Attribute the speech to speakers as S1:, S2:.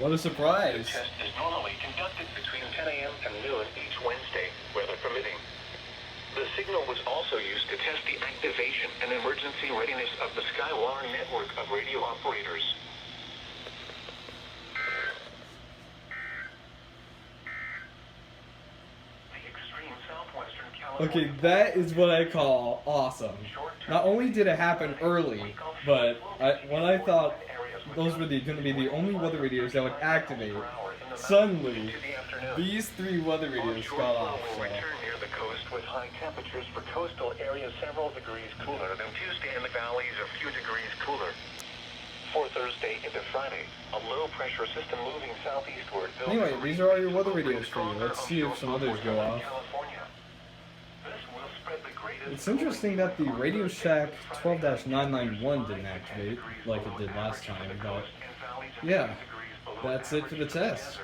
S1: What a surprise.
S2: The test is normally conducted between 10 a.m. and noon each Wednesday, weather permitting. The signal was also used to test the activation and emergency readiness of the Skywire network of radio operators.
S1: Okay, that is what I call awesome. Not only did it happen early, but when I thought those were going to be the only weather radios that would activate, suddenly these three weather radios got off.
S2: Will return near the coast with high temperatures for coastal areas several degrees cooler than Tuesday, and the valleys a few degrees cooler. For Thursday into Friday, a low pressure system moving southeastward.
S1: Anyway, these are all your weather radios for you. Let's see if some others go off. It's interesting that the Radio Shack 12-991 didn't activate like it did last time, but yeah, that's it for the test.